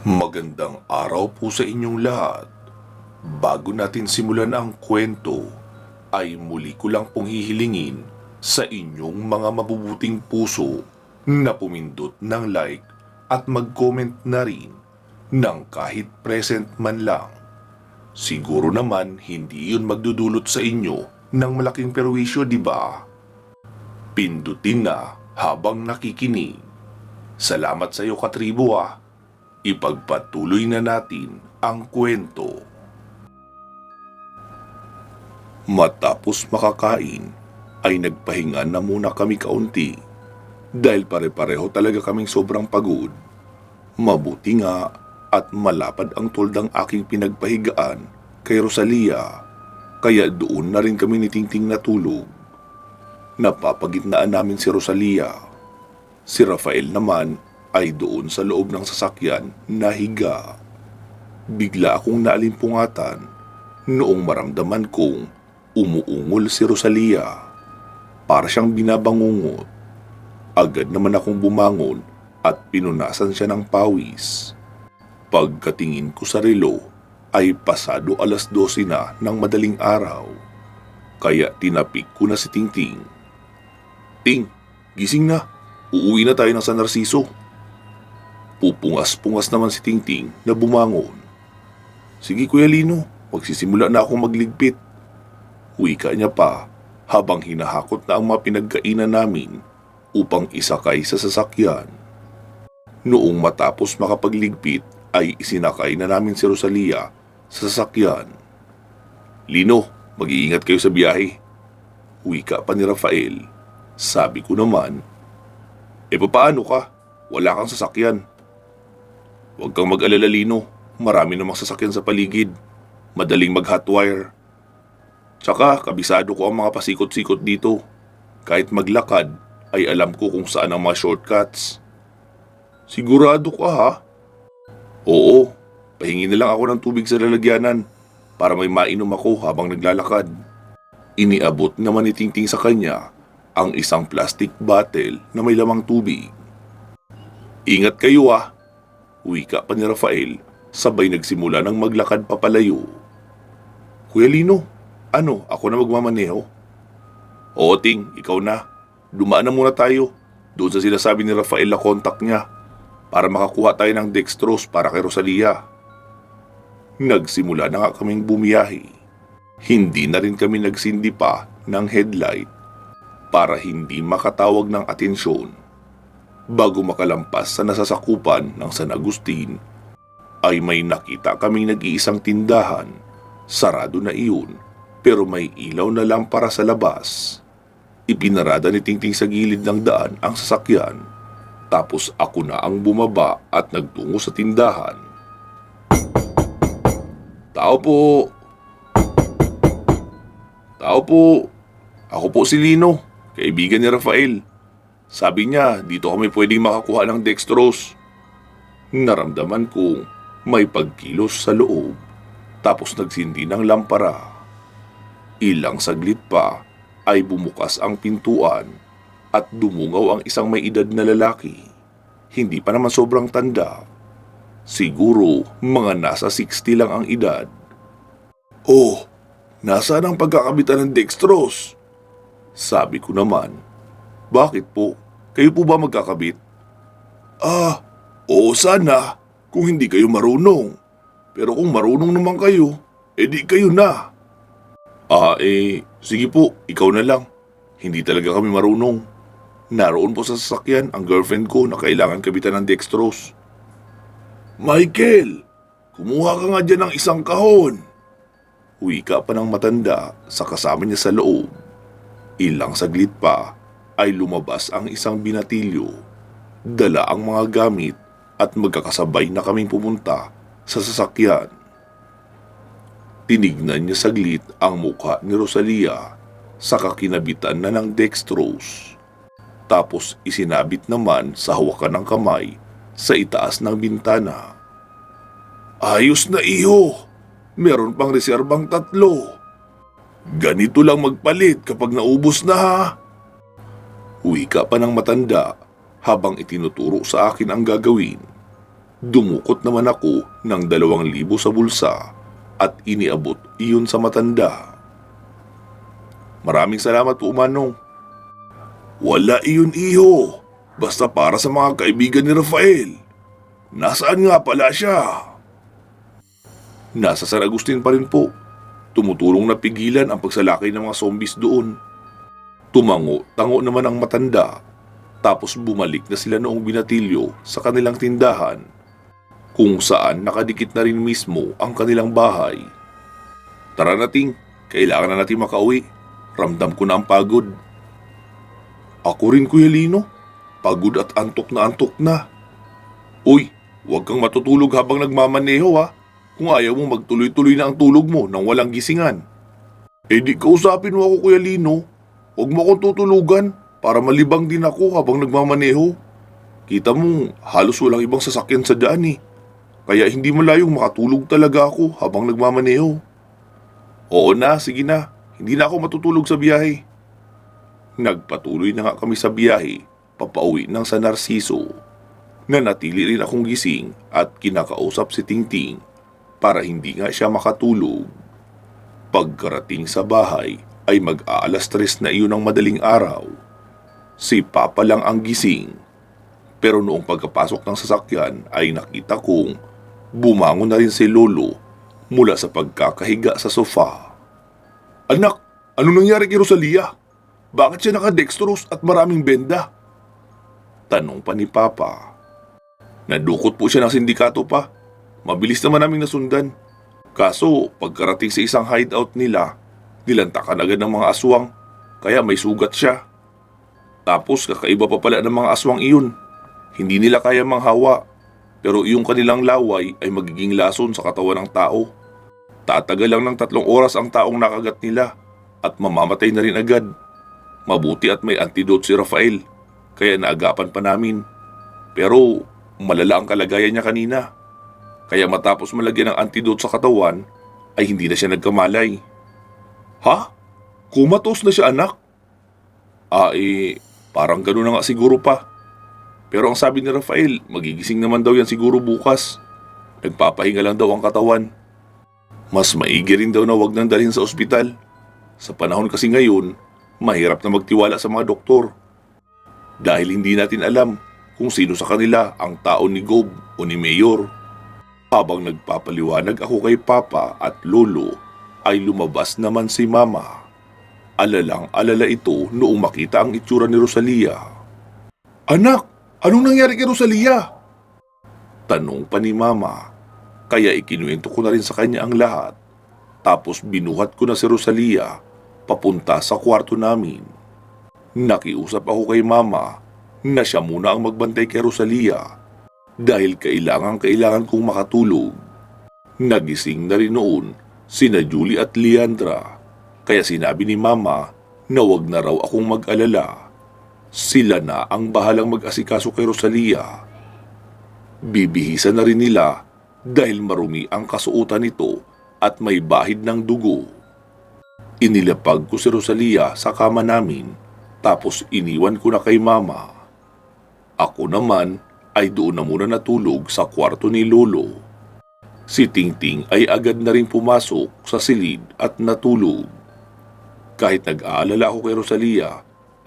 Magandang araw po sa inyong lahat. Bago natin simulan ang kwento, ay muli ko lang pong hihilingin sa inyong mga mabubuting puso na pumindot ng like at mag-comment na rin ng kahit present man lang. Siguro naman hindi yun magdudulot sa inyo ng malaking perwisyo, di ba? Pindutin na habang nakikinig. Salamat sa iyo, katribo ah. Ipagpatuloy na natin ang kwento. Matapos makakain, ay nagpahinga na muna kami kaunti dahil pare-pareho talaga kaming sobrang pagod. Mabuti nga at malapad ang toldang aking pinagpahigaan kay Rosalia, kaya doon na rin kami ni Tingting natulog. Napapagitnaan namin si Rosalia. Si Rafael naman ay doon sa loob ng sasakyan na higa. Bigla akong naalimpungatan noong maramdaman kong umuungol si Rosalia. Para siyang binabangungot. Agad naman akong bumangon at pinunasan siya ng pawis. Pagkatingin ko sa relo ay pasado 12:00 na ng madaling araw. Kaya tinapik ko na si Tingting. Ting, gising na. Uuwi na tayo ng San Narciso. Pupungas-pungas naman si Tingting na bumangon. Sige Kuya Lino, magsisimula na akong magligpit. Wika niya pa habang hinahakot na ang mga pinagkainan namin upang isakay sa sasakyan. Noong matapos makapagligpit ay isinakay na namin si Rosalia sa sasakyan. Lino, mag-iingat kayo sa biyahe. Wika pa ni Rafael. Sabi ko naman, papaano ka? Wala kang sasakyan. Huwag kang mag-alala, Lino. Marami namang sasakyan sa paligid. Madaling mag-hotwire. Tsaka, kabisado ko ang mga pasikot-sikot dito. Kahit maglakad, ay alam ko kung saan ang mga shortcuts. Sigurado ka ha? Oo, pahingi na lang ako ng tubig sa lalagyanan para may mainom ako habang naglalakad. Iniabot naman ni Tingting sa kanya ang isang plastic bottle na may lamang tubig. Ingat kayo ah! Wika pa ni Rafael, sabay nagsimula ng maglakad papalayo. Kuya Lino, ano, ako na magmamaneho? Oo Ting, ikaw na. Dumaan na muna tayo. Doon sa sinasabi ni Rafael na contact niya para makakuha tayo ng dextrose para kay Rosalia. Nagsimula na nga kaming bumiyahe. Hindi na rin kami nagsindi pa ng headlight para hindi makatawag ng atensyon. Bago makalampas sa nasasakupan ng San Agustin, ay may nakita kaming nag-iisang tindahan. Sarado na iyon, pero may ilaw na lampara sa labas. Ipinarada ni Tingting sa gilid ng daan ang sasakyan. Tapos ako na ang bumaba at nagtungo sa tindahan. Tao po! Tao po! Ako po si Lino, kaibigan ni Rafael. Sabi niya, dito kami pwedeng makakuha ng dextrose. Naramdaman kong may pagkilos sa loob, tapos nagsindi ng lampara. Ilang saglit pa ay bumukas ang pintuan at dumungaw ang isang may edad na lalaki. Hindi pa naman sobrang tanda. Siguro mga nasa 60 lang ang edad. Oh, nasaan ang pagkakabitan ng dextrose? Sabi ko naman. Bakit po? Kayo po ba magkakabit? Oo sana, kung hindi kayo marunong. Pero kung marunong naman kayo, edi kayo na. Sige po, ikaw na lang. Hindi talaga kami marunong. Naroon po sa sasakyan ang girlfriend ko na kailangan kabitan ng dextrose. Michael, kumuha ka nga dyan ng isang kahon. Wika pa ng matanda sa kasama niya sa loob. Ilang saglit pa ay lumabas ang isang binatilyo. Dala ang mga gamit at magkakasabay na kaming pumunta sa sasakyan. Tinignan niya saglit ang mukha ni Rosalia sa kakinabitan na ng dextrose. Tapos isinabit naman sa hawakan ng kamay sa itaas ng bintana. Ayos na iho! Meron pang reserbang 3. Ganito lang magpalit kapag naubos na ha. Wika pa ng matanda habang itinuturo sa akin ang gagawin. Dumukot naman ako ng 2,000 sa bulsa at iniabot iyon sa matanda. Maraming salamat po, Manong. Wala iyon, iho. Basta para sa mga kaibigan ni Rafael. Nasaan nga pala siya? Nasa San Agustin pa rin po. Tumutulong na pigilan ang pagsalakay ng mga zombies doon. Tumango-tango naman ang matanda. Tapos bumalik na sila noong binatilyo sa kanilang tindahan, kung saan nakadikit na rin mismo ang kanilang bahay. Tara na, Ting. Kailangan na natin makauwi. Ramdam ko na ang pagod. Ako rin, Kuya Lino. Pagod at antok na. Uy, huwag kang matutulog habang nagmamaneho, ha. Kung ayaw mo magtuloy-tuloy na ang tulog mo nang walang gisingan. Di kausapin mo ako, Kuya Lino. Huwag mo akong tutulugan para malibang din ako habang nagmamaneho. Kita mo, halos walang ibang sasakyan sa daan eh. Kaya hindi malayong makatulog talaga ako habang nagmamaneho. Oo na, sige na. Hindi na ako matutulog sa biyahe. Nagpatuloy na nga kami sa biyahe, papauwi ng San Narciso. Nanatili rin akong gising at kinakausap si Tingting para hindi nga siya makatulog. Pagkarating sa bahay ay mag-aalas 3 na iyon ng madaling araw. Si Papa lang ang gising. Pero noong pagkapasok ng sasakyan ay nakita kong bumangon na rin si Lolo mula sa pagkakahiga sa sofa. Anak, anong nangyari kay Rosalia? Bakit siya nakadextrose at maraming benda? Tanong pa ni Papa. Nadukot po siya ng sindikato pa. Mabilis naman naming nasundan. Kaso pagkarating sa isang hideout nila, nilantakan agad ng mga aswang, kaya may sugat siya. Tapos kakaiba pa pala ng mga aswang iyon. Hindi nila kaya manghawa, pero yung kanilang laway ay magiging lason sa katawan ng tao. Tatagal lang ng 3 oras ang taong nakagat nila at mamamatay na rin agad. Mabuti at may antidote si Rafael, kaya naagapan pa namin. Pero malala ang kalagayan niya kanina. Kaya matapos malagyan ng antidote sa katawan, ay hindi na siya nagkamalay. Ha? Kumatos na siya, anak? Parang gano'n na nga siguro pa. Pero ang sabi ni Rafael, magigising naman daw yan siguro bukas. Nagpapahinga lang daw ang katawan. Mas maigi rin daw na wag nang dalhin sa ospital. Sa panahon kasi ngayon, mahirap na magtiwala sa mga doktor. Dahil hindi natin alam kung sino sa kanila ang tao ni Gob o ni Mayor. Habang nagpapaliwanag ako kay Papa at Lolo, ay lumabas naman si Mama. Alalang-alala ito noong makita ang itsura ni Rosalia. Anak, anong nangyari kay Rosalia? Tanong pa ni Mama, kaya ikinuwento ko na rin sa kanya ang lahat. Tapos binuhat ko na si Rosalia papunta sa kwarto namin. Nakiusap ako kay Mama na siya muna ang magbantay kay Rosalia dahil kailangan kong makatulog. Nagising na rin noon sina Julie at Leandra, kaya sinabi ni Mama na wag na raw akong mag-alala. Sila na ang bahalang mag-asikaso kay Rosalia. Bibihisan na rin nila dahil marumi ang kasuotan nito at may bahid ng dugo. Inilapag ko si Rosalia sa kama namin, tapos iniwan ko na kay Mama. Ako naman ay doon na muna natulog sa kwarto ni Lolo. Si Tingting ay agad na rin pumasok sa silid at natulog. Kahit nag-aalala ako kay Rosalia,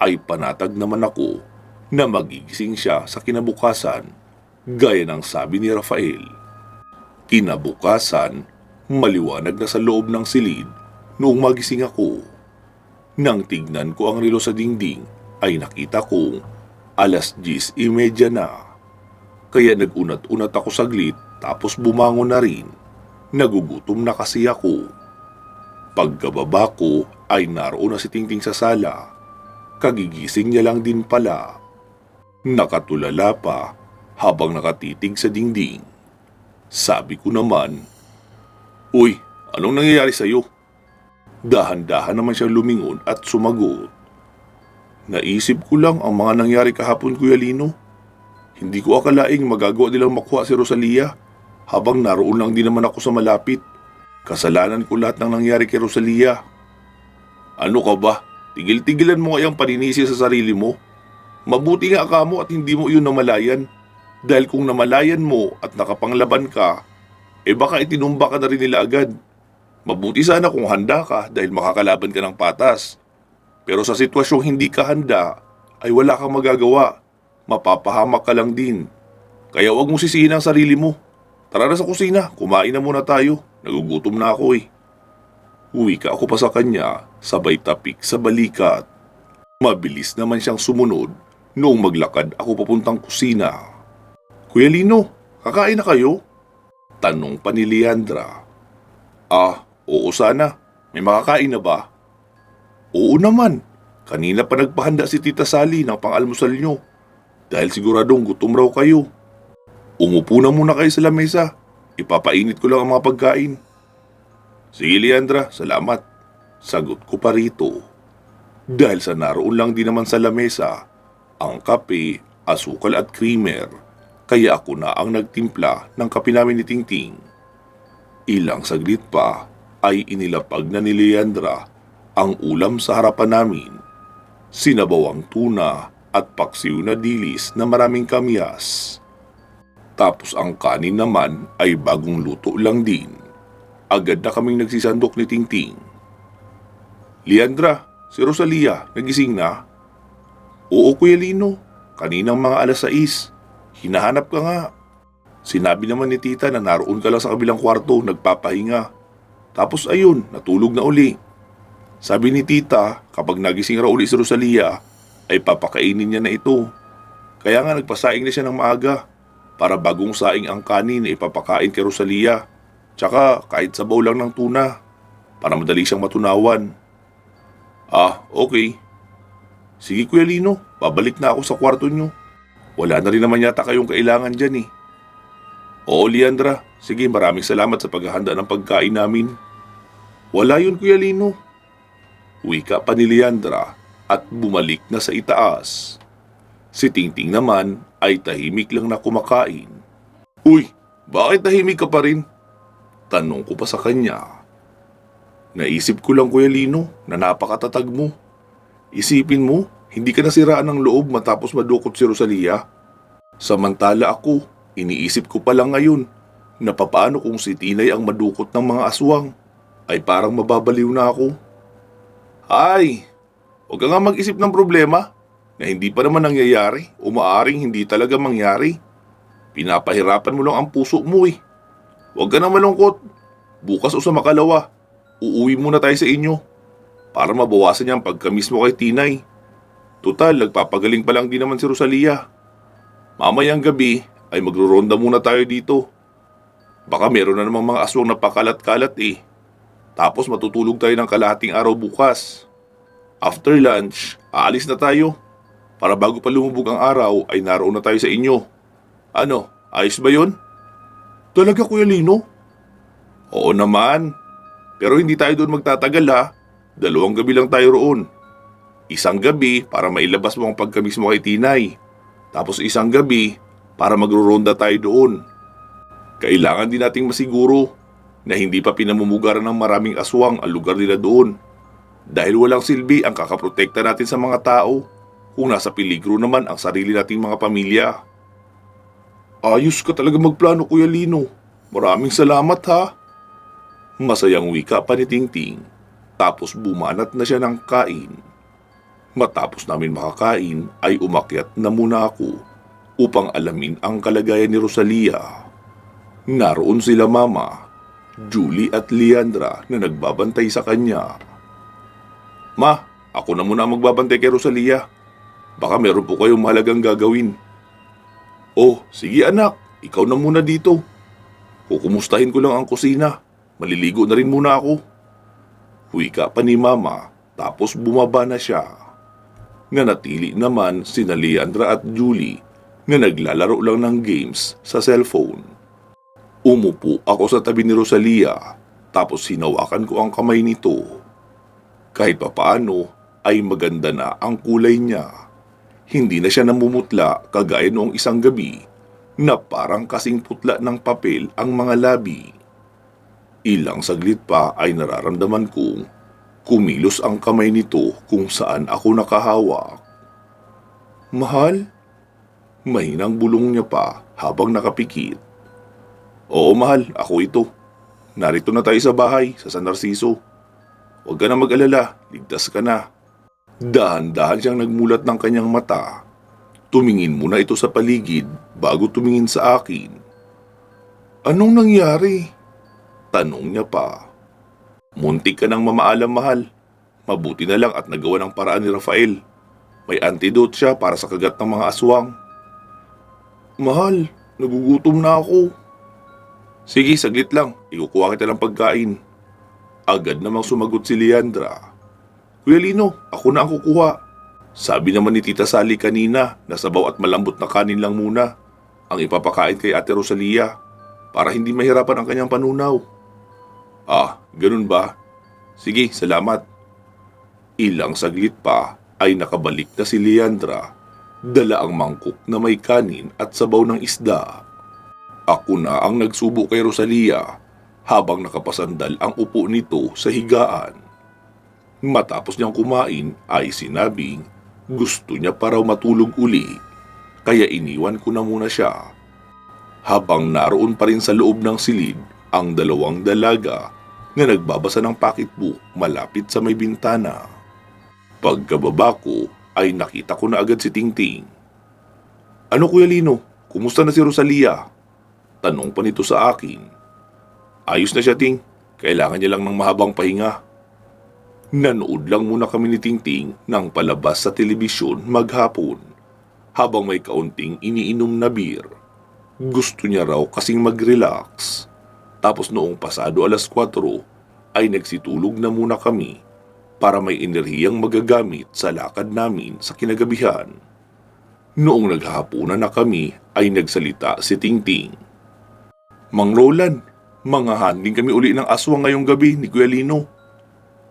ay panatag naman ako na magigising siya sa kinabukasan, gaya ng sabi ni Rafael. Kinabukasan, maliwanag na sa loob ng silid noong magising ako. Nang tignan ko ang relo sa dingding, ay nakita kong 10:30 na. Kaya nag-unat-unat ako saglit tapos bumangon na rin. Nagugutom na kasi ako. Pagkababa ko ay naroon na si Tingting sa sala. Kagigising niya lang din pala. Nakatulala pa habang nakatitig sa dingding. Sabi ko naman, "Uy, anong nangyayari sa'yo?" Dahan-dahan naman siyang lumingon at sumagot. "Naisip ko lang ang mga nangyari kahapon, Kuya Lino. Hindi ko akalaing magagawa nilang makuha si Rosalia habang naroon lang din naman ako sa malapit. Kasalanan ko lahat ng nangyari kay Rosalia." "Ano ka ba? Tigil-tigilan mo ngayang paninisi sa sarili mo. Mabuti nga ka mo at hindi mo iyon namalayan. Dahil kung namalayan mo at nakapanglaban ka, baka itinumba ka na rin nila agad. Mabuti sana kung handa ka dahil makakalaban ka ng patas. Pero sa sitwasyong hindi ka handa, ay wala kang magagawa. Mapapahamak ka lang din. Kaya huwag mo sisihin ang sarili mo. Tara na sa kusina, kumain na muna tayo. Nagugutom na ako eh. Uwi ka ako pa sa kanya, sabay tapik sa balikat. Mabilis naman siyang sumunod noong maglakad ako papuntang kusina. Kuya Lino, kakain na kayo? Tanong pa ni Leandra. Oo sana. May makakain na ba? Oo naman. Kanina pa nagpahanda si Tita Sally ng pang-almusal nyo. Dahil siguradong gutom raw kayo. Umupo na muna kayo sa lamesa. Ipapainit ko lang ang mga pagkain. Sige Leandra, salamat. Sagot ko pa rito. Dahil sa naroon lang din naman sa lamesa ang kape, asukal at creamer. Kaya ako na ang nagtimpla ng kape namin ni Tingting. Ilang saglit pa ay inilapag na ni Leandra ang ulam sa harapan namin. Sinabawang tuna at paksiw na dilis na maraming kamyas. Tapos ang kanin naman ay bagong luto lang din. Agad na kaming nagsisandok ni Tingting. Leandra, si Rosalia, nagising na? Oo Kuya Lino, kaninang mga alas 6. Hinahanap ka nga. Sinabi naman ni Tita na naroon ka lang sa kabilang kwarto, nagpapahinga. Tapos ayun, natulog na uli. Sabi ni Tita, kapag nagising raw uli si Rosalia, ay papakainin niya na ito. Kaya nga nagpasaing na siya ng maaga, para bagong saing ang kanin na ipapakain kay Rosalia. Tsaka kahit sabaw lang ng tuna, para madali siyang matunawan. Okay. Sige Kuya Lino, babalik na ako sa kwarto niyo. Wala na rin naman yata kayong kailangan dyan eh. Oo Leandra, sige maraming salamat sa paghahanda ng pagkain namin. Wala yun Kuya Lino. Wika pa ni Leandra at bumalik na sa itaas. Si Tingting naman ay tahimik lang na kumakain. Uy, bakit tahimik ka pa rin? Tanong ko pa sa kanya. Naisip ko lang Kuya Lino na napakatatag mo. Isipin mo, hindi ka nasiraan ng loob matapos madukot si Rosalia. Samantala ako, iniisip ko pa lang ngayon na papaano kung si Tinay ang madukot ng mga aswang, ay parang mababaliw na ako. Ay, huwag ka nga mag-isip ng problema na hindi pa naman nangyayari o maaring hindi talaga mangyari. Pinapahirapan mo lang ang puso mo eh. Huwag ka na malungkot. Bukas o sa makalawa, uuwi muna tayo sa inyo para mabawasan niya ang pagkamis mo kay Tinay. Tutal, nagpapagaling pa lang din naman si Rosalia. Mamayang gabi ay magruronda muna tayo dito. Baka meron na namang mga aswang na pakalat-kalat eh. Tapos matutulog tayo ng kalahating araw bukas. After lunch, aalis na tayo. Para bago pa lumubog ang araw ay naroon na tayo sa inyo. Ano, ayos ba yun? Talaga Kuya Lino? Oo naman. Pero hindi tayo doon magtatagal ha. 2 gabi lang tayo roon. Isang gabi para mailabas mo ang pagkamis mo kay Tinay. Tapos isang gabi para magruronda tayo doon. Kailangan din nating masiguro na hindi pa pinamumugaran ng maraming aswang ang lugar nila doon. Dahil walang silbi ang kakaprotekta natin sa mga tao kung nasa peligro naman ang sarili nating mga pamilya. Ayos ka talaga magplano Kuya Lino. Maraming salamat ha. Masayang wika pa ni Tingting. Tapos bumanat na siya ng kain. Matapos namin makakain ay umakyat na muna ako upang alamin ang kalagayan ni Rosalia. Naroon sila Mama, Julie at Leandra na nagbabantay sa kanya. Ma, ako na muna ang magbabantay kay Rosalia. Baka meron po kayong mahalagang gagawin. Oh, sige anak, ikaw na muna dito. Kukumustahin ko lang ang kusina. Maliligo na rin muna ako. Wika pa ni Mama, tapos bumaba na siya. Nanatili naman sina Leandra at Julie na naglalaro lang ng games sa cellphone. Umupo ako sa tabi ni Rosalia, tapos hinawakan ko ang kamay nito. Kahit papaano ay maganda na ang kulay niya. Hindi na siya namumutla kagaya noong isang gabi na parang kasing putla ng papel ang mga labi. Ilang saglit pa ay nararamdaman kong kumilos ang kamay nito kung saan ako nakahawak. Mahal? Mahinang bulong niya pa habang nakapikit. Oo mahal, ako ito. Narito na tayo sa bahay, sa San Narciso. Huwag ka na mag-alala, ligtas ka na. Dahan-dahan siyang nagmulat ng kanyang mata. Tumingin muna ito sa paligid bago tumingin sa akin. Anong nangyari? Tanong niya pa. Muntik ka ng mamaalam mahal. Mabuti na lang at nagawa ng paraan ni Rafael. May antidote siya para sa kagat ng mga aswang. Mahal, nagugutom na ako. Sige, saglit lang. Ikukuha kita ng pagkain. Agad namang sumagot si Leandra. Kuya Lino, ako na ang kukuha. Sabi naman ni Tita Sally kanina na sabaw at malambot na kanin lang muna ang ipapakain kay Ate Rosalia para hindi mahirapan ang kanyang panunaw. Ah, ganun ba? Sige, salamat. Ilang saglit pa ay nakabalik na si Leandra, dala ang mangkok na may kanin at sabaw ng isda. Ako na ang nagsubo kay Rosalia habang nakapasandal ang upo nito sa higaan. Matapos niyang kumain ay sinabing gusto niya pa raw matulog uli, kaya iniwan ko na muna siya. Habang naroon pa rin sa loob ng silid ang dalawang dalaga na nagbabasa ng pocketbook malapit sa may bintana. Pagkababa ko ay nakita ko na agad si Tingting. Ano Kuya Lino, kumusta na si Rosalia? Tanong pa nito sa akin. Ayos na siya Ting, kailangan niya lang ng mahabang pahinga. Nanood lang muna kami ni Tingting ng palabas sa telebisyon maghapon habang may kaunting iniinom na beer. Gusto niya raw kasing mag-relax. Tapos noong pasado 4:00 ay nagsitulog na muna kami para may enerhiyang magagamit sa lakad namin sa kinagabihan. Noong naghahaponan na kami ay nagsalita si Tingting. Mang Roland, manghahandling kami uli ng aswang ngayong gabi ni Kuya Lino.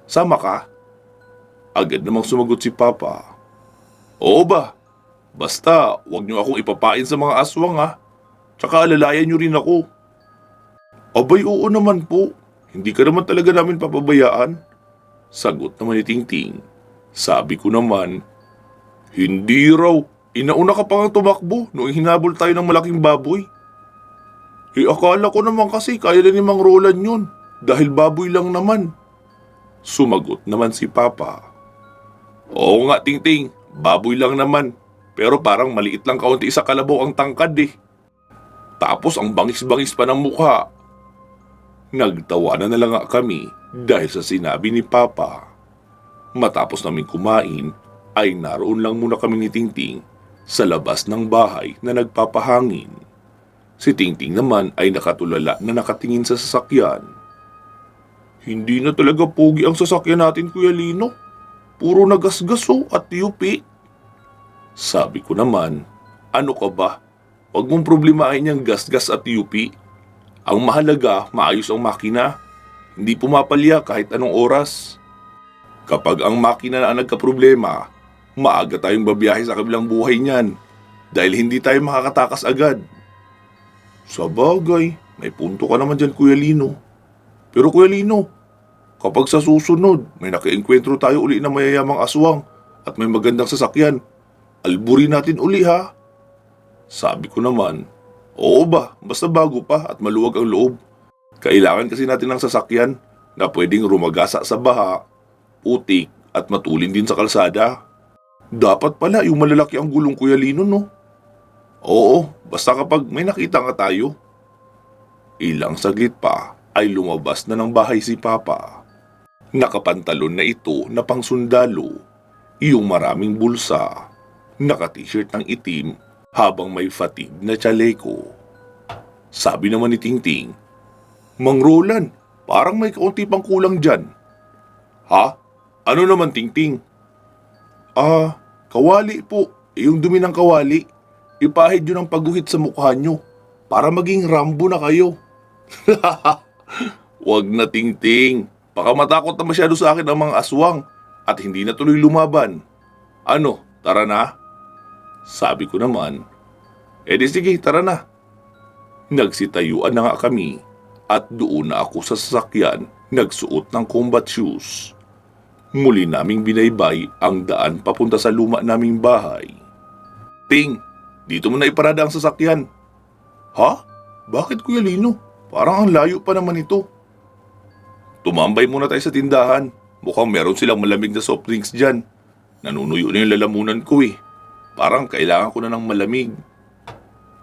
Sama ka? Agad namang sumagot si Papa. Oo ba? Basta wag niyo akong ipapain sa mga aswang ha. Tsaka alalayan niyo rin ako. Abay oo naman po. Hindi ka naman talaga namin papabayaan. Sagot naman ni Tingting. Sabi ko naman, hindi raw. Inauna ka pa nga tumakbo noong hinabol tayo ng malaking baboy. Akala ko naman kasi kaya na ni Mang Roland yun. Dahil baboy lang naman. Sumagot naman si Papa. Oo nga Tingting, baboy lang naman. Pero parang maliit lang kaunti sa kalabaw ang tangkad eh. Tapos ang bangis-bangis pa ng mukha. Nagtawanan na lang nga kami dahil sa sinabi ni Papa. Matapos namin kumain, ay naroon lang muna kami ni Tingting sa labas ng bahay na nagpapahangin. Si Tingting naman ay nakatulala na nakatingin sa sasakyan. Hindi na talaga pogi ang sasakyan natin Kuya Lino. Puro nagasgaso at yupi. Sabi ko naman, ano ka ba? Huwag mong problemahin yung gasgas at yupi. Ang mahalaga, maayos ang makina. Hindi pumapalya kahit anong oras. Kapag ang makina na ang nagkaproblema, maaga tayong babiyahe sa kabilang buhay niyan dahil hindi tayo makakatakas agad. Sa bagay, may punto ka naman dyan Kuya Lino. Pero Kuya Lino, kapag sa susunod may nakaengkwentro tayo uli na mayayamang aswang at may magandang sasakyan, alburi natin uli ha. Sabi ko naman, oo ba, basta bago pa at maluwag ang loob. Kailangan kasi natin ng sasakyan na pwedeng rumagasa sa baha, putik at matulin din sa kalsada. Dapat pala yung malalaki ang gulong Kuya Lino no? Oo, basta kapag may nakita nga tayo. Ilang saglit pa ay lumabas na ng bahay si Papa. Nakapantalon na ito na pangsundalo, yung maraming bulsa, naka-t-shirt ng itim habang may fatigue na tsaleko. Sabi naman ni Tingting, Mang Roland, parang may kaunti pang kulang dyan. Ha? Ano naman Tingting? Kawali po, yung dumi ng kawali. Ipahid yun ang pagguhit sa mukha nyo para maging Rambo na kayo. Wag na Tingting, baka matakot na masyado sa akin ang mga aswang at hindi na tuloy lumaban. Ano, tara na? Sabi ko naman, edi sige, tara na. Nagsitayuan na nga kami at doon na ako sa sasakyan nagsuot ng combat shoes. Muli naming binaybay ang daan papunta sa luma naming bahay. Ting, dito mo na iparada ang sasakyan. Ha? Bakit Kuya Lino? Parang ang layo pa naman ito. Tumambay muna tayo sa tindahan. Mukhang meron silang malamig na soft drinks dyan. Nanunuyo na yung lalamunan ko eh. Parang kailangan ko na ng malamig.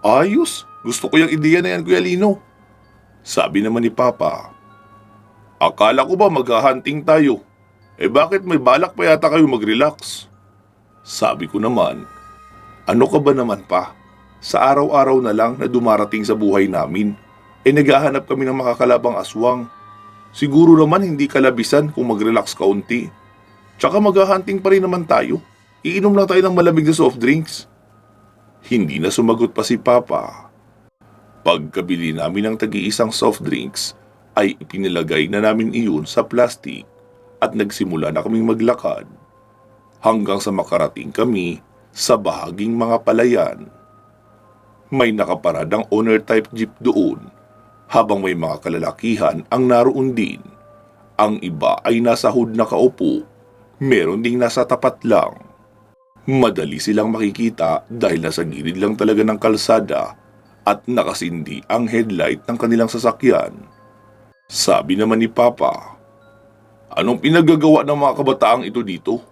Ayos, gusto ko yung ideya na yan Kuya Lino. Sabi naman ni Papa. Akala ko ba maghahunting tayo? Bakit may balak pa yata kayo mag-relax? Sabi ko naman, ano ka ba naman pa? Sa araw-araw na lang na dumarating sa buhay namin, naghahanap kami ng makakalabang aswang. Siguro naman hindi kalabisan kung mag-relax kaunti. Tsaka maghahunting pa rin naman tayo. Iinom lang tayo ng malamig na soft drinks. Hindi na sumagot pa si Papa. Pagkabili namin ng tagi-isang soft drinks, ay ipinilagay na namin iyon sa plastic at nagsimula na kaming maglakad hanggang sa makarating kami sa bahaging mga palayan. May nakaparadang owner-type jeep doon habang may mga kalalakihan ang naroon din. Ang iba ay nasa hood na kaupo, meron ding nasa tapat lang. Madali silang makikita dahil nasa gilid lang talaga ng kalsada at nakasindi ang headlight ng kanilang sasakyan. Sabi naman ni Papa, anong pinagagawa ng mga kabataang ito dito?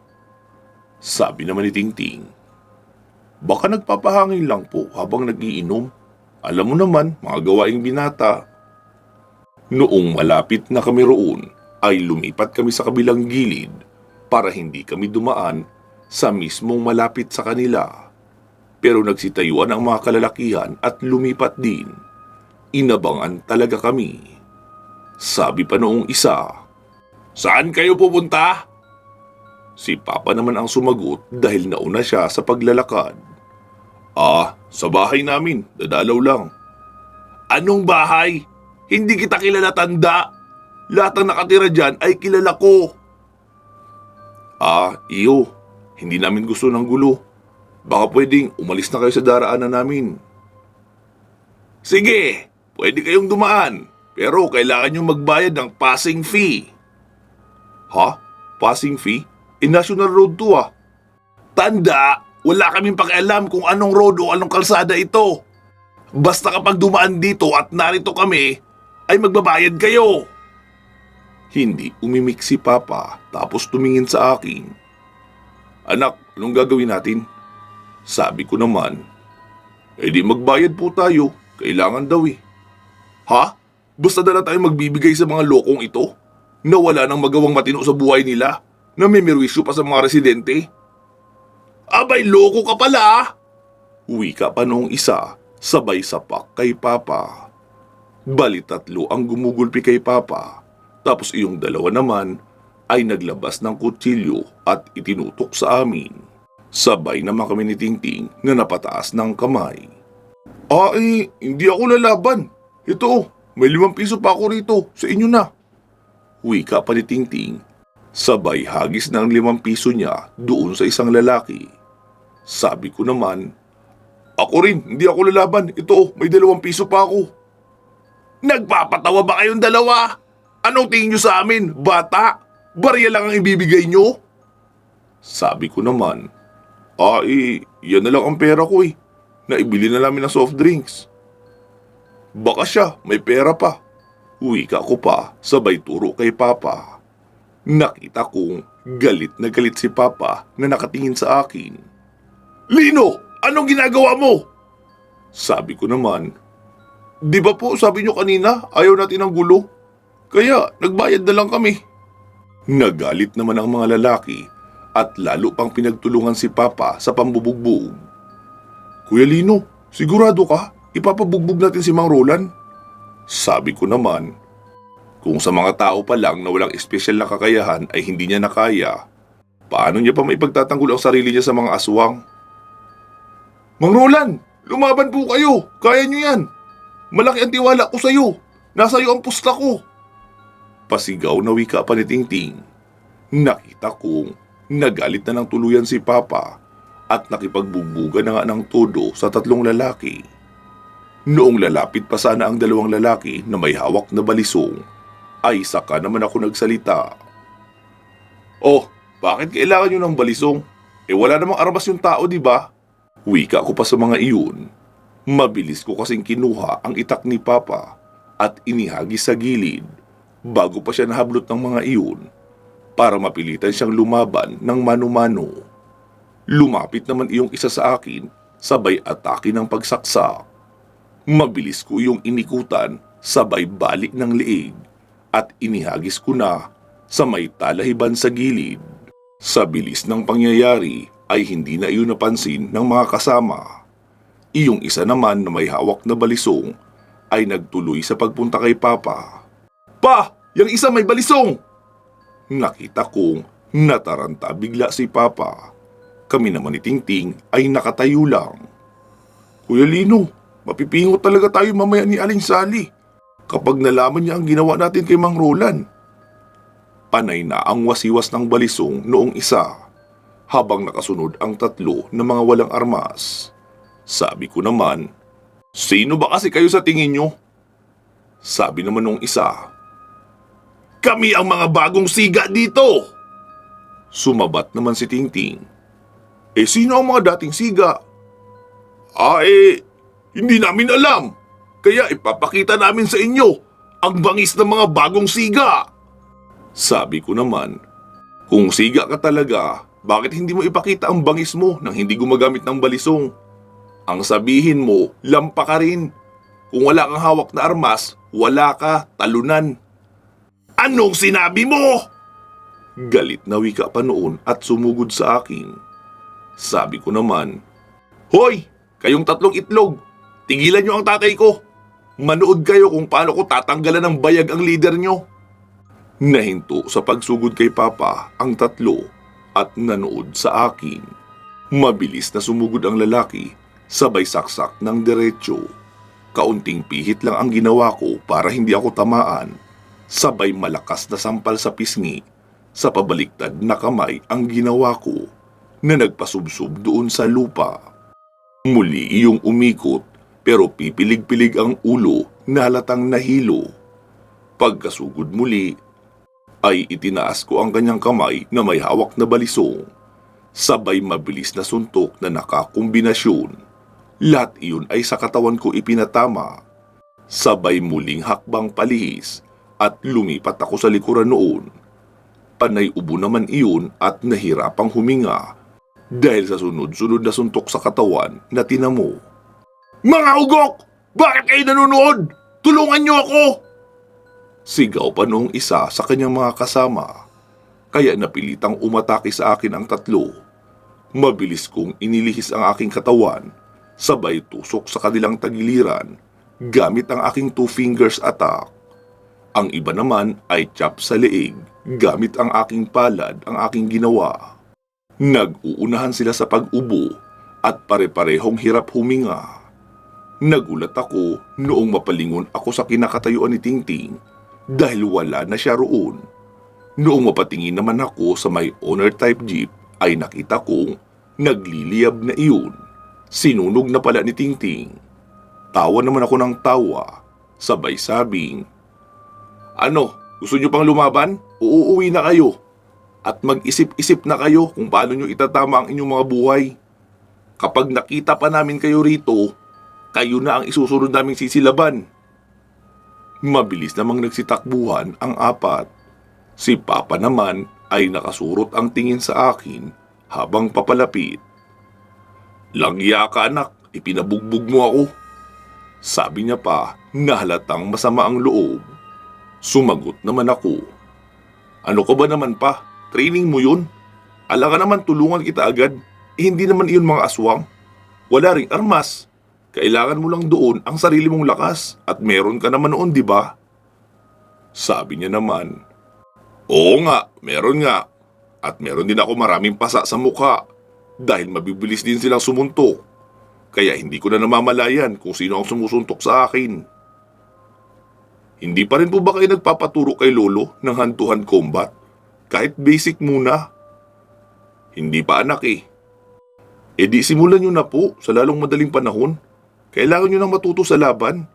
Sabi naman ni Tingting, baka nagpapahangin lang po habang nagiinom. Alam mo naman, mga gawaing binata. Noong malapit na kami roon, ay lumipat kami sa kabilang gilid para hindi kami dumaan sa mismong malapit sa kanila. Pero nagsitayuan ang mga kalalakihan at lumipat din. Inabangan talaga kami. Sabi pa noong isa, saan kayo pupunta? Si Papa naman ang sumagot dahil nauna siya sa paglalakad. Sa bahay namin, dadalaw lang. Anong bahay? Hindi kita kilala tanda. Lahat ng nakatira dyan ay kilala ko. Iyo, hindi namin gusto ng gulo. Baka pwedeng umalis na kayo sa daraanan namin. Sige, pwede kayong dumaan. Pero kailangan nyo magbayad ng passing fee. Ha? Passing fee? National road to Tanda, wala kaming pakialam kung anong road o anong kalsada ito. Basta kapag dumaan dito at narito kami, ay magbabayad kayo. Hindi umimik si Papa tapos tumingin sa akin. Anak, anong gagawin natin? Sabi ko naman, di magbayad po tayo. Kailangan daw Ha? Basta na lang tayo magbibigay sa mga lokong ito na wala nang magawang matino sa buhay nila na may merwisyo pa sa mga residente? Abay, loko ka pala! Wika pa noong isa, sabay sapak kay Papa. Bali tatlo ang gumugulpi kay Papa, tapos iyong dalawa naman ay naglabas ng kutsilyo at itinutok sa amin. Sabay naman kami ni Tingting na napataas ng kamay. Hindi ako lalaban. Ito, may 5 piso pa ako rito, sa inyo na. Wika pa ni Tingting, sabay hagis ng 5 piso niya doon sa isang lalaki. Sabi ko naman, ako rin, hindi ako lalaban. Ito, may 2 piso pa ako. Nagpapatawa ba kayong dalawa? Anong tingin nyo sa amin, bata? Barya lang ang ibibigay nyo? Sabi ko naman, yan na lang ang pera ko Naibili na namin ng soft drinks. Baka siya, may pera pa. Wika ko pa, sabay turo kay Papa. Nakita kong galit na galit si Papa na nakatingin sa akin. Lino, anong ginagawa mo? Sabi ko naman, di ba po sabi nyo kanina ayaw natin ng gulo? Kaya nagbayad na lang kami. Nagalit naman ang mga lalaki at lalo pang pinagtulungan si Papa sa pambubugbog. Kuya Lino, sigurado ka? Ipapabugbog natin si Mang Roland? Sabi ko naman, kung sa mga tao pa lang na walang espesyal na kakayahan ay hindi niya nakaya, paano niya pa maipagtatanggol ang sarili niya sa mga aswang? Mang Roland, lumaban po kayo. Kaya niyo yan. Malaki ang tiwala ko sa iyo. Nasa iyo ang pusta ko. Pasigaw na wika pa ni Tingting. Nakita kong nagalit na ng tuluyan si Papa at nakipagbubugan na nga ng todo sa 3 lalaki. Noong lalapit pa sana ang 2 lalaki na may hawak na balisong, ay saka naman ako nagsalita. Bakit kailangan nyo ng balisong? Wala namang armas yung tao, di ba? Wika ko pa sa mga iyon. Mabilis ko kasing kinuha ang itak ni Papa at inihagis sa gilid bago pa siya nahablot ng mga iyon para mapilitan siyang lumaban ng mano-mano. Lumapit naman iyong isa sa akin, sabay atake ng pagsaksak. Mabilis ko iyong inikutan, sabay balik ng leeg at inihagis ko na sa may talahiban sa gilid. Sa bilis ng pangyayari ay hindi na iyon napansin ng mga kasama. Iyong isa naman na may hawak na balisong ay nagtuloy sa pagpunta kay Papa. "Pa! Yang isa may balisong!" Nakita kong nataranta bigla si Papa. Kami naman ni Tingting ay nakatayo lang. "Kuya Lino, mapipingot talaga tayo mamaya ni Aling Sally kapag nalaman niya ang ginawa natin kay Mang Roland." Panay na ang wasiwas ng balisong noong isa, habang nakasunod ang tatlo na mga walang armas. Sabi ko naman, "Sino ba kasi kayo sa tingin nyo?" Sabi naman nung isa, "Kami ang mga bagong siga dito!" Sumabat naman si Tingting, "Sino ang mga dating siga?" Hindi namin alam. Kaya ipapakita namin sa inyo ang bangis ng mga bagong siga." Sabi ko naman, "Kung siga ka talaga, bakit hindi mo ipakita ang bangis mo nang hindi gumagamit ng balisong? Ang sabihin mo, lampa ka rin. Kung wala kang hawak na armas, wala ka, talunan." "Anong sinabi mo?" Galit na wika pa noon at sumugod sa akin. Sabi ko naman, "Hoy, kayong tatlong itlog, tigilan nyo ang tatay ko. Manood kayo kung paano ko tatanggalan ng bayag ang lider nyo." Nahinto sa pagsugod kay Papa ang tatlo at nanood sa akin. Mabilis na sumugod ang lalaki, sabay saksak ng diretsyo. Kaunting pihit lang ang ginawa ko para hindi ako tamaan. Sabay malakas na sampal sa pisngi. Sa pabaliktad na kamay ang ginawa ko na nagpasubsob doon sa lupa. Muli iyong umikot pero pipilig-pilig ang ulo na halatang nahilo. Pagkasugod muli, ay itinaas ko ang kanyang kamay na may hawak na balisong. Sabay mabilis na suntok na nakakombinasyon. Lahat iyon ay sa katawan ko ipinatama. Sabay muling hakbang palihis at lumipat ako sa likuran noon. Panay ubo naman iyon at nahirapang huminga dahil sa sunod-sunod na suntok sa katawan na tinamo. "Mga ugok! Bakit kayo nanonood? Tulungan niyo ako!" Sigaw pa noong isa sa kanyang mga kasama, kaya napilitang umatake sa akin ang tatlo. Mabilis kong inilihis ang aking katawan, sabay tusok sa kanilang tagiliran gamit ang aking 2 fingers attack. Ang iba naman ay chop sa leeg gamit ang aking palad ang aking ginawa. Nag-uunahan sila sa pag-ubo at pare-parehong hirap huminga. Nagulat ako noong mapalingon ako sa kinakatayuan ni Tingting dahil wala na siya roon. Noong mapatingin naman ako sa may owner type jeep ay nakita kong nagliliyab na iyon. Sinunog na pala ni Tingting. Tawa naman ako ng tawa, sabay sabing, "Ano, gusto nyo pang lumaban? Uuwi na kayo. At mag-isip-isip na kayo kung paano nyo itatama ang inyong mga buhay. Kapag nakita pa namin kayo rito, kayo na ang isusunod naming sisilaban." Mabilis namang nagsitakbuhan ang apat. Si Papa naman ay nakasurot ang tingin sa akin habang papalapit. "Langya ka anak, ipinabugbog mo ako." Sabi niya pa na halatang masama ang loob. Sumagot naman ako, "Ano ka ba naman pa? Training mo yun? Ala ka naman tulungan kita agad. Hindi naman iyon mga aswang. Wala ring armas. Kailangan mo lang doon ang sarili mong lakas at meron ka naman noon, di ba?" Sabi niya naman, "Oo nga, meron nga. At meron din ako maraming pasa sa mukha dahil mabibilis din silang sumuntok. Kaya hindi ko na namamalayan kung sino ang sumusuntok sa akin." "Hindi pa rin po ba kayo nagpapaturo kay Lolo ng hand-to-hand combat? Kahit basic muna?" "Hindi pa anak eh." Di simulan nyo na po sa lalong madaling panahon. Kailangan nyo nang matuto sa laban.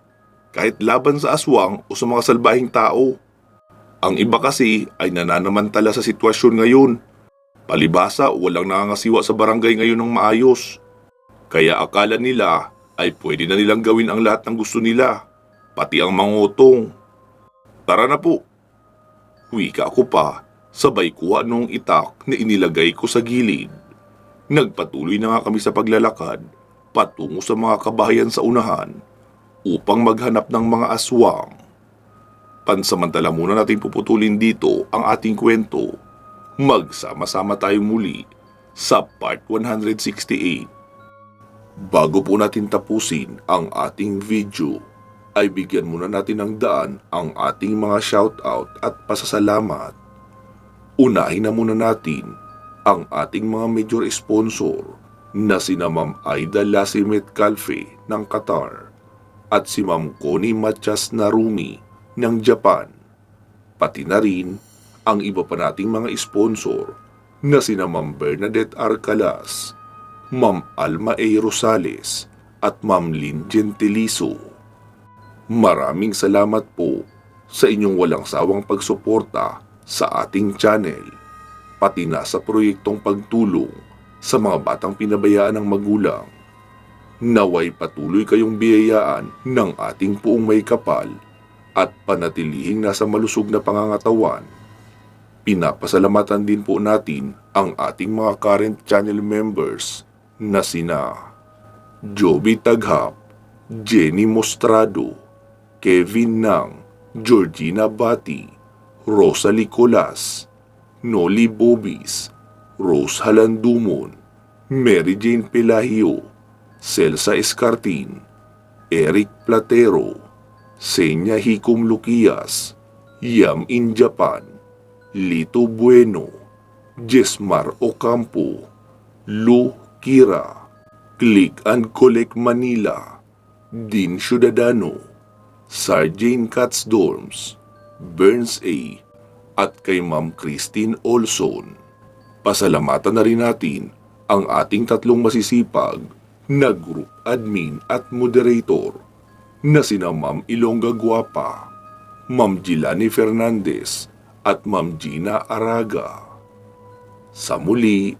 Kahit laban sa aswang o sa mga salbahing tao. Ang iba kasi ay nananamantala sa sitwasyon ngayon. Palibhasa walang nangangasiwa sa barangay ngayon ng maayos. Kaya akala nila ay pwede na nilang gawin ang lahat ng gusto nila, pati ang mangotong. Tara na po. Wika ko pa, sabay kuha nung itak na inilagay ko sa gilid. Nagpatuloy na nga kami sa paglalakad patungo sa mga kabahayan sa unahan upang maghanap ng mga aswang. Pansamantala muna natin puputulin dito ang ating kwento. Magsama-sama tayong muli sa part 168. Bago po natin tapusin ang ating video, ay bigyan muna natin ng daan ang ating mga shoutout at pasasalamat. Unahin na muna natin ang ating mga major sponsor na sina Ma'am Aida Lasimet Calfe ng Qatar at si Ma'am Connie Matias Narumi ng Japan. Pati na rin ang iba pa nating mga sponsor na sina Ma'am Bernadette Arcalas, Ma'am Alma A. Rosales at Ma'am Lynn Gentiliso. Maraming salamat po sa inyong walang sawang pagsuporta sa ating channel, pati na sa proyektong pagtulong sa mga batang pinabayaan ng magulang. Naway patuloy kayong biyayaan ng ating puong may kapal at panatilihing nasa malusog na pangangatawan. Pinapasalamatan din po natin ang ating mga current channel members na sina Joby Taghap, Jenny Mostrado, Kevin Nang, Georgina Bati, Rosalie Colas, Noli Bobis, Rose Halandumon, Mary Jane Pelahio, Celsa Escartin, Eric Platero, Senya Hikom Luquias, Yam in Japan, Lito Bueno, Jesmar Ocampo, Lu Kira, Click and Collect Manila, Dean Ciudadano, Sarjane Katsdorms, Burns A, at kay Ma'am Christine Olson. Pasalamatan na rin natin ang ating tatlong masisipag na group admin at moderator na sina Ma'am Ilongga Guapa, Ma'am Gilani Fernandez at Ma'am Gina Araga. Sa muli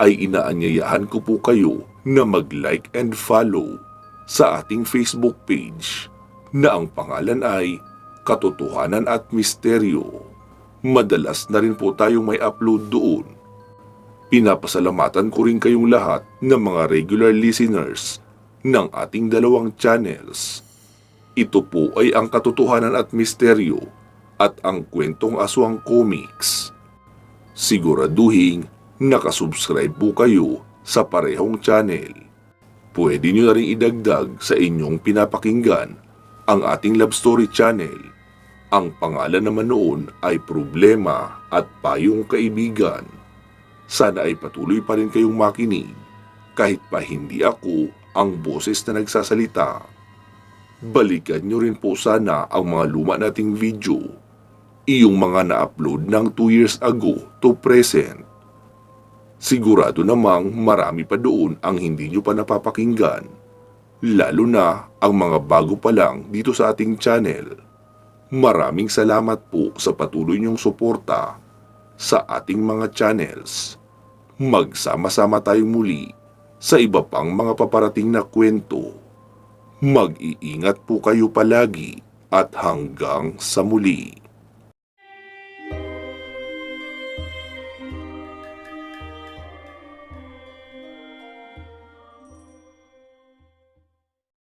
ay inaanyayahan ko po kayo na mag-like and follow sa ating Facebook page na ang pangalan ay Katotohanan at Misteryo. Madalas na rin po tayong may upload doon. Pinapasalamatan ko rin kayong lahat ng mga regular listeners ng ating dalawang channels. Ito po ay ang Katotohanan at Misteryo at ang Kwentong Aswang Comics. Siguraduhin nakasubscribe po kayo sa parehong channel. Pwede nyo na rin idagdag sa inyong pinapakinggan ang ating love story channel. Ang pangalan naman noon ay Problema at Payong Kaibigan. Sana ay patuloy pa rin kayong makinig kahit pa hindi ako ang boses na nagsasalita. Balikan nyo rin po sana ang mga luma nating video, iyong mga na-upload ng 2 years ago to present. Sigurado namang marami pa doon ang hindi nyo pa napapakinggan, lalo na ang mga bago pa lang dito sa ating channel. Maraming salamat po sa patuloy niyong suporta sa ating mga channels. Magsama-sama tayong muli sa iba pang mga paparating na kwento. Mag-iingat po kayo palagi at hanggang sa muli.